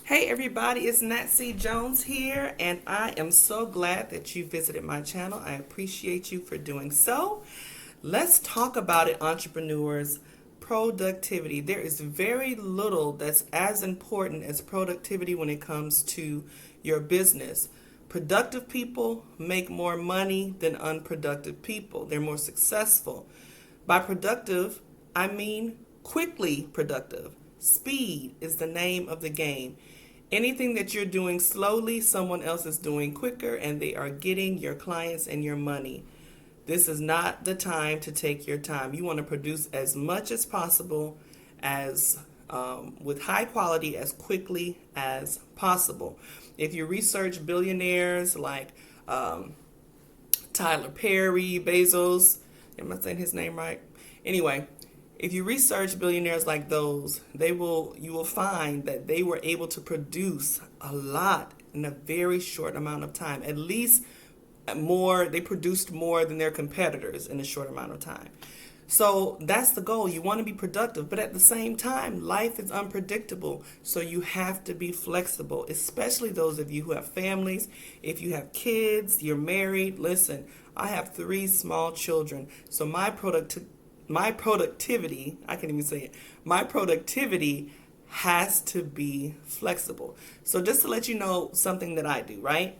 Hey everybody, it's Nancy Jones here, and I am so glad that you visited my channel. I appreciate you for doing so. Let's talk about it, entrepreneurs. Productivity. There is very little that's as important as productivity when it comes to your business. Productive people make more money than unproductive people. They're more successful. By productive, I mean quickly productive. Speed is the name of the game. Anything that you're doing slowly, someone else is doing quicker, and they are getting your clients and your money. This is not the time to take your time. You want to produce as much as possible, as with high quality, as quickly as possible. If you research billionaires like Tyler Perry, Bezos, am I saying his name right? Anyway, if you research billionaires like those, you will find that they were able to produce a lot in a very short amount of time. At least more, they produced more than their competitors in a short amount of time. So that's the goal. You want to be productive, but at the same time, life is unpredictable. So you have to be flexible, especially those of you who have families. If you have kids, you're married. Listen, I have 3 small children. So my productivity, I can't even say it, my productivity has to be flexible. So just to let you know something that I do, right?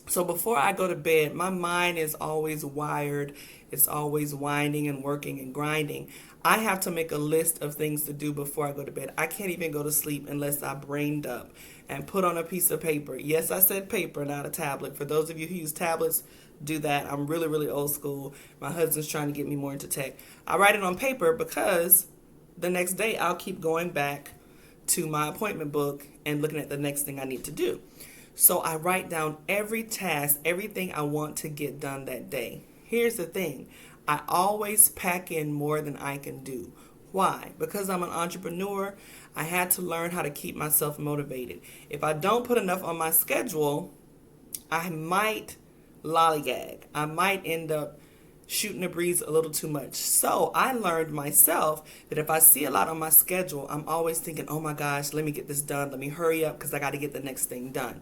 So before I go to bed, my mind is always wired. It's always winding and working and grinding. I have to make a list of things to do before I go to bed. I can't even go to sleep unless I brained up and put on a piece of paper. Yes, I said paper, not a tablet. For those of you who use tablets, do that. I'm really, really old school. My husband's trying to get me more into tech. I write it on paper because the next day I'll keep going back to my appointment book and looking at the next thing I need to do. So I write down every task, everything I want to get done that day. Here's the thing. I always pack in more than I can do. Why? Because I'm an entrepreneur, I had to learn how to keep myself motivated. If I don't put enough on my schedule, I might lollygag. I might end up shooting the breeze a little too much. So I learned myself that if I see a lot on my schedule, I'm always thinking, oh my gosh, let me get this done. Let me hurry up because I got to get the next thing done.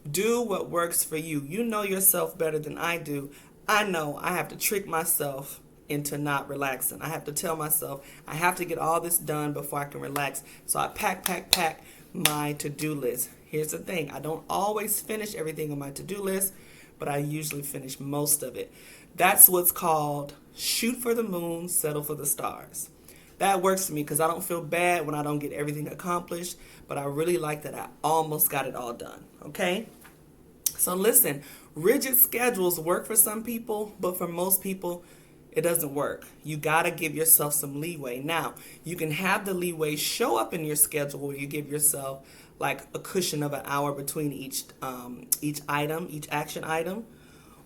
Do what works for you. You know yourself better than I do. I know I have to trick myself into not relaxing. I have to tell myself I have to get all this done before I can relax. So I pack my to-do list. Here's the thing. I don't always finish everything on my to-do list, but I usually finish most of it. That's what's called shoot for the moon, settle for the stars. That works for me because I don't feel bad when I don't get everything accomplished, but I really like that I almost got it all done, okay? So listen, rigid schedules work for some people, but for most people, it doesn't work. You got to give yourself some leeway. Now, you can have the leeway show up in your schedule where you give yourself like a cushion of an hour between each item, each action item,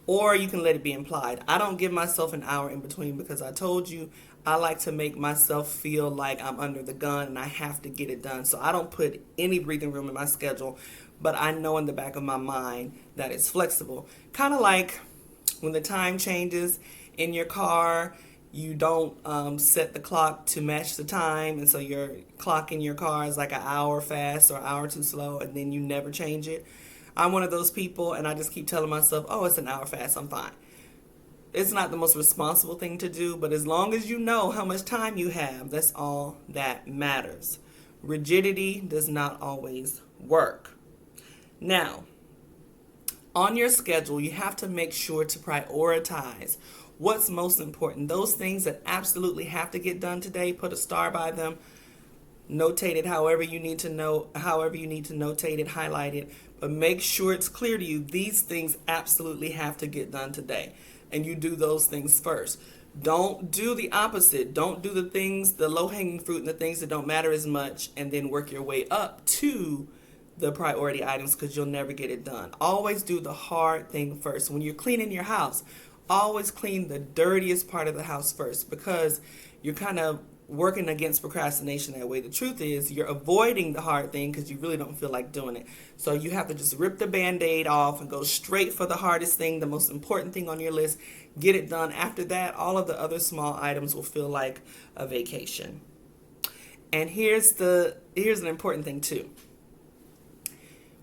or you can let it be implied. I don't give myself an hour in between because I told you I like to make myself feel like I'm under the gun and I have to get it done. So I don't put any breathing room in my schedule, but I know in the back of my mind that it's flexible. Kind of like when the time changes in your car, you don't set the clock to match the time, and so your clock in your car is like an hour fast or an hour too slow, and then you never change it. I'm one of those people, and I just keep telling myself, oh, it's an hour fast, I'm fine. It's not the most responsible thing to do, but as long as you know how much time you have, that's all that matters. Rigidity does not always work. Now, on your schedule, you have to make sure to prioritize what's most important. Those things that absolutely have to get done today, put a star by them, notate it however you need to notate it, highlight it, but make sure it's clear to you these things absolutely have to get done today. And you do those things first. Don't do the opposite. Don't do the things, the low-hanging fruit and the things that don't matter as much, and then work your way up to the priority items because you'll never get it done. Always do the hard thing first. When you're cleaning your house, always clean the dirtiest part of the house first because you're kind of working against procrastination that way. The truth is you're avoiding the hard thing because you really don't feel like doing it. So you have to just rip the Band-Aid off and go straight for the hardest thing, the most important thing on your list. Get it done. After that, all of the other small items will feel like a vacation. And here's an important thing too.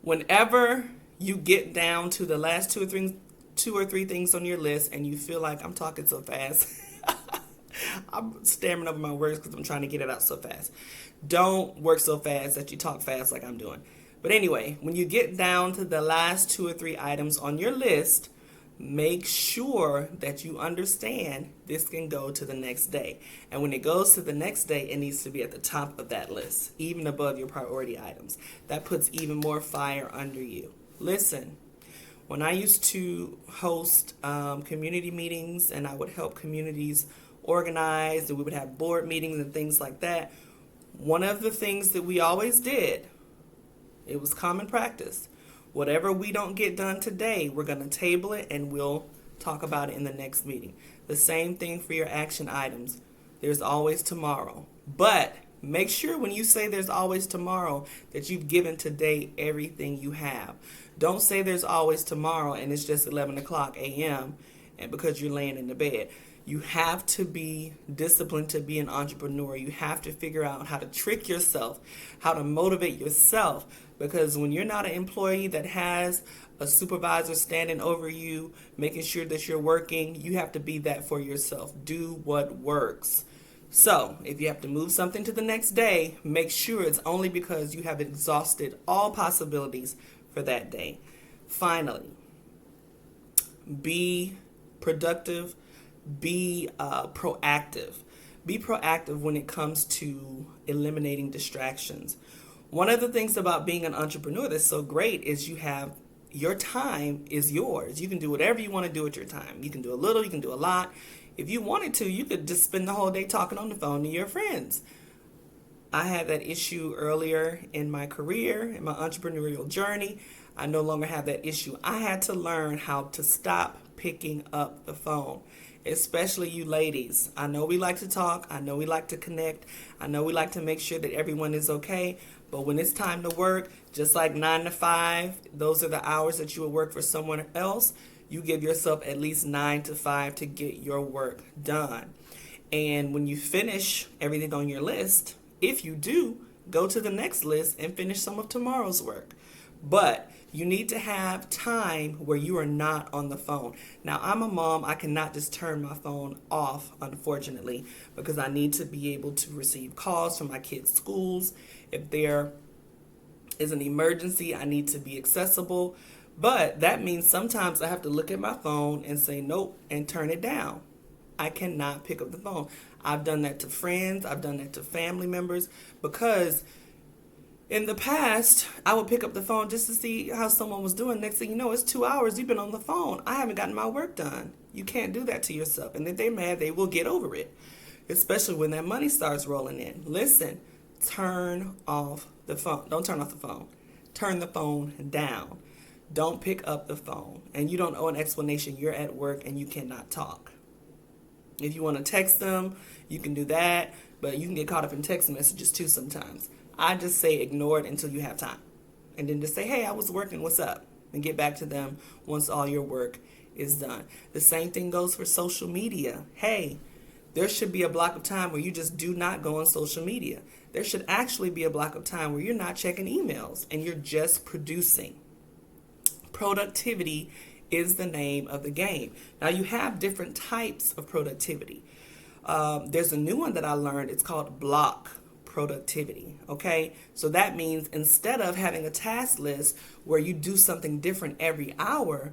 Whenever you get down to the last two or three things on your list and you feel like I'm talking so fast, I'm stammering over my words because I'm trying to get it out so fast. Don't work so fast that you talk fast like I'm doing. But anyway, when you get down to the last two or three items on your list, make sure that you understand this can go to the next day. And when it goes to the next day, it needs to be at the top of that list, even above your priority items. That puts even more fire under you. Listen, when I used to host community meetings and I would help communities organize and we would have board meetings and things like that, one of the things that we always did, it was common practice. Whatever we don't get done today, we're going to table it and we'll talk about it in the next meeting. The same thing for your action items. There's always tomorrow. But make sure when you say there's always tomorrow that you've given today everything you have. Don't say there's always tomorrow and it's just 11 o'clock a.m. and because you're laying in the bed. You have to be disciplined to be an entrepreneur. You have to figure out how to trick yourself, how to motivate yourself. Because when you're not an employee that has a supervisor standing over you, making sure that you're working, you have to be that for yourself. Do what works. So if you have to move something to the next day, make sure it's only because you have exhausted all possibilities for that day. Finally, be productive. Be proactive. Be proactive when it comes to eliminating distractions. One of the things about being an entrepreneur that's so great is your time is yours. You can do whatever you want to do with your time. You can do a little, you can do a lot. If you wanted to, you could just spend the whole day talking on the phone to your friends. I had that issue earlier in my career, in my entrepreneurial journey. I no longer have that issue. I had to learn how to stop picking up the phone. Especially you ladies. I know we like to talk. I know we like to connect. I know we like to make sure that everyone is okay. But when it's time to work, just like 9 to 5, those are the hours that you would work for someone else. You give yourself at least 9 to 5 to get your work done. And when you finish everything on your list, if you do, go to the next list and finish some of tomorrow's work. But you need to have time where you are not on the phone. Now, I'm a mom. I cannot just turn my phone off, unfortunately, because I need to be able to receive calls from my kids' schools. If there is an emergency, I need to be accessible. But that means sometimes I have to look at my phone and say nope and turn it down. I cannot pick up the phone. I've done that to friends. I've done that to family members because in the past, I would pick up the phone just to see how someone was doing. Next thing you know, it's 2 hours. You've been on the phone. I haven't gotten my work done. You can't do that to yourself. And if they're mad, they will get over it, especially when that money starts rolling in. Listen, turn off the phone. Don't turn off the phone. Turn the phone down. Don't pick up the phone. And you don't owe an explanation. You're at work and you cannot talk. If you want to text them, you can do that. But you can get caught up in text messages too sometimes. I just say ignore it until you have time. And then just say, hey, I was working, what's up? And get back to them once all your work is done. The same thing goes for social media. Hey, there should be a block of time where you just do not go on social media. There should actually be a block of time where you're not checking emails and you're just producing. Productivity is the name of the game. Now you have different types of productivity. There's a new one that I learned. It's called block productivity. Okay, so that means instead of having a task list where you do something different every hour,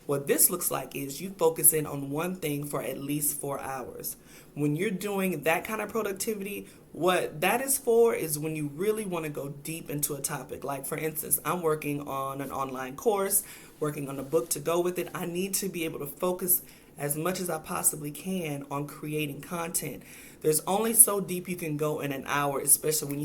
what this looks like is you focus in on one thing for at least 4 hours. When you're doing that kind of productivity, what that is for is when you really want to go deep into a topic. Like, for instance, I'm working on an online course, working on a book to go with it. I need to be able to focus as much as I possibly can on creating content. There's only so deep you can go in an hour, especially when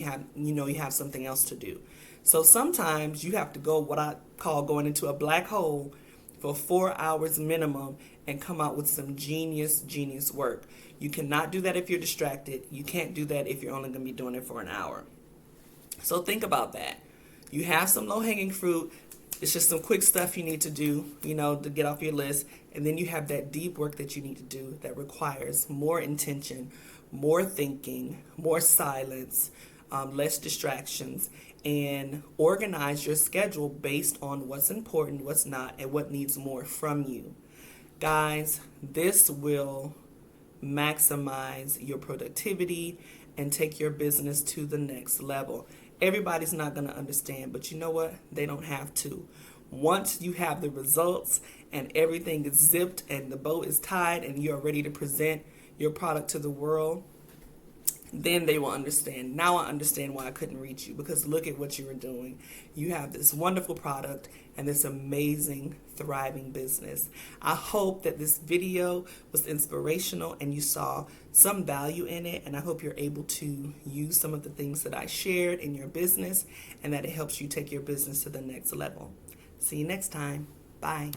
you have something else to do. So sometimes you have to go what I call going into a black hole for 4 hours minimum and come out with some genius work. You cannot do that if you're distracted. You can't do that if you're only going to be doing it for an hour. So think about that. You have some low-hanging fruit. It's just some quick stuff you need to do, to get off your list. And then you have that deep work that you need to do that requires more intention, more thinking, more silence, less distractions. and organize your schedule based on what's important, what's not, and what needs more from you. Guys, this will maximize your productivity and take your business to the next level. Everybody's not going to understand, but you know what? They don't have to. Once you have the results and everything is zipped and the bow is tied and you're ready to present your product to the world, then they will understand. Now I understand why I couldn't reach you, because look at what you were doing. You have this wonderful product and this amazing, thriving business. I hope that this video was inspirational and you saw some value in it, and I hope you're able to use some of the things that I shared in your business and that it helps you take your business to the next level. See you next time. Bye.